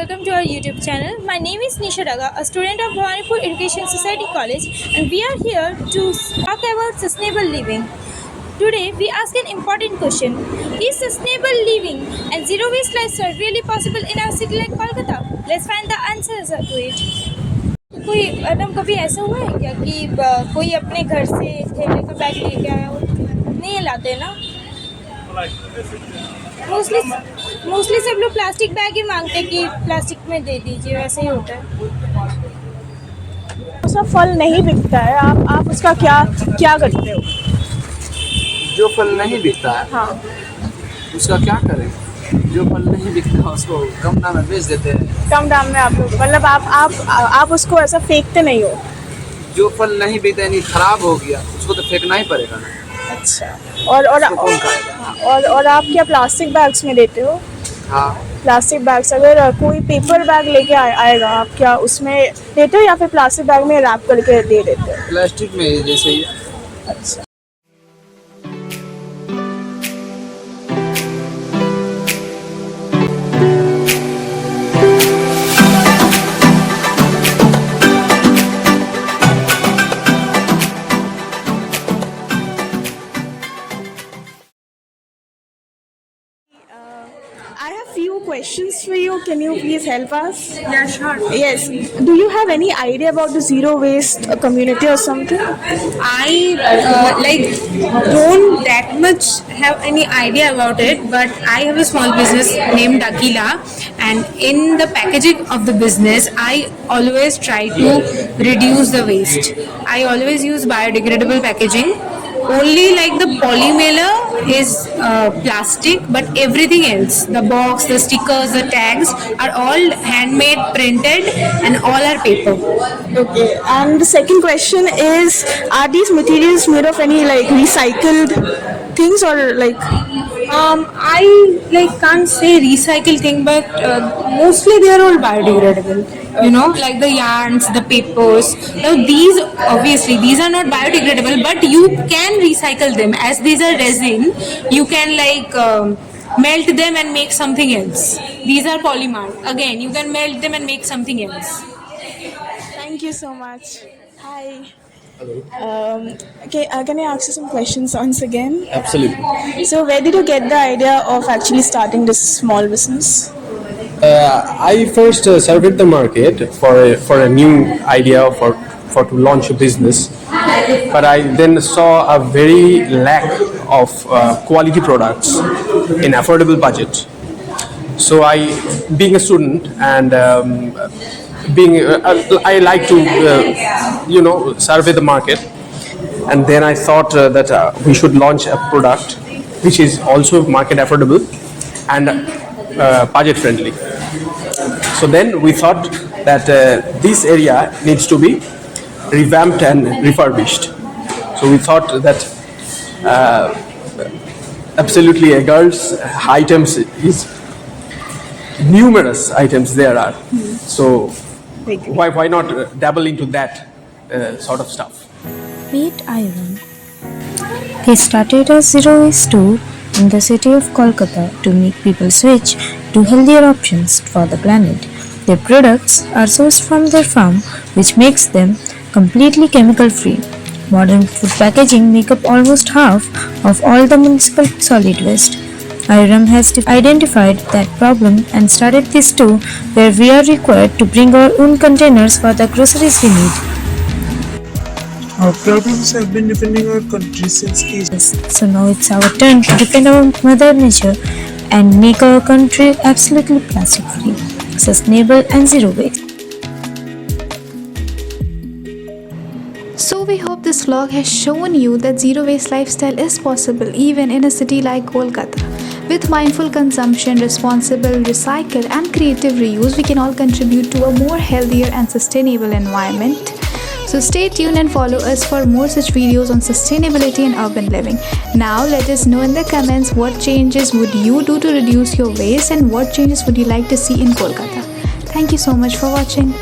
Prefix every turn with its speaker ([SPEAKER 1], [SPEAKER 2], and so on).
[SPEAKER 1] welcome to our YouTube channel. My name is Nisha Daga, a student of Bhawanipur Education Society College, and we are here to talk about sustainable living. Today, we ask an important question: is sustainable living and zero waste lifestyle really possible in a city like Kolkata? Let's find the answers to it. कोई madam कभी ऐसा हुआ है क्या कि कोई अपने घर से थैले का बैग लेके आया हो? नहीं लाते ना, मोस्टली सब लोग प्लास्टिक बैग ही मांगते कि प्लास्टिक में दे दीजिए, वैसे ही होता है।
[SPEAKER 2] उसका फल नहीं बिकता है, आप उसका क्या क्या करते हो?
[SPEAKER 3] जो फल नहीं बिकता है
[SPEAKER 2] हाँ,
[SPEAKER 3] उसका क्या करें? जो फल नहीं बिकता उसको कम दाम में बेच देते हैं।
[SPEAKER 2] कम दाम में आप लोग मतलब आप उसको ऐसा फेंकते नहीं हो?
[SPEAKER 3] जो फल नहीं बिकता यानी खराब हो गया उसको तो फेंकना ही पड़ेगा ना।
[SPEAKER 2] अच्छा, और
[SPEAKER 3] उसको कौन खाएगा?
[SPEAKER 2] और आप क्या प्लास्टिक बैग्स में देते हो?
[SPEAKER 3] हाँ,
[SPEAKER 2] प्लास्टिक बैग्स, अगर कोई पेपर बैग लेके आएगा, आप क्या उसमें देते हो या फिर प्लास्टिक बैग में रैप करके दे देते हो?
[SPEAKER 3] प्लास्टिक में जैसे ही।
[SPEAKER 2] अच्छा, I have few questions for you. Can you please help us?
[SPEAKER 4] Yeah, sure.
[SPEAKER 2] Yes. Do you have any idea about the zero waste community or something?
[SPEAKER 4] I don't that much have any idea about it, but I have a small business named Akila, and in the packaging of the business, I always try to reduce the waste. I always use biodegradable packaging. Only like the polymailer is plastic, but everything else, the box, the stickers, the tags are all handmade, printed, and all are paper.
[SPEAKER 2] Okay. And the second question is, are these materials made of any like recycled things or like?
[SPEAKER 4] I can't say recycle thing, but mostly they are all biodegradable. You know, like the yarns, the papers. Now these obviously these are not biodegradable, but you can recycle them as these are resin. You can melt them and make something else. These are polymer. Again, you can melt them and make something else.
[SPEAKER 2] Thank you so much. Hi. Okay, can I ask you some questions once again?
[SPEAKER 5] Absolutely.
[SPEAKER 2] So, where did you get the idea of actually starting this small business?
[SPEAKER 5] I first surveyed the market for a new idea for to launch a business, but I then saw a very lack of quality products in affordable budget. So being a student and I like to survey the market, and then I thought that we should launch a product which is also market affordable and budget friendly. So then we thought that this area needs to be revamped and refurbished. So we thought that absolutely a girl's items is numerous items there are. So why not dabble into that sort of stuff?
[SPEAKER 6] Meet Iron. They started a zero waste store in the city of Kolkata to make people switch to healthier options for the planet. Their products are sourced from their farm, which makes them completely chemical free. Modern food packaging make up almost half of all the municipal solid waste. IRM has identified that problem and started this store where we are required to bring our own containers for the groceries we need.
[SPEAKER 7] Our problems have been defending our country since ages.
[SPEAKER 6] So now it's our turn to defend our mother nature and make our country absolutely plastic free, sustainable and zero waste.
[SPEAKER 8] So we hope this vlog has shown you that zero waste lifestyle is possible even in a city like Kolkata. With mindful consumption, responsible recycle and creative reuse, we can all contribute to a more healthier and sustainable environment. So stay tuned and follow us for more such videos on sustainability and urban living. Now let us know in the comments what changes would you do to reduce your waste and what changes would you like to see in Kolkata. Thank you so much for watching.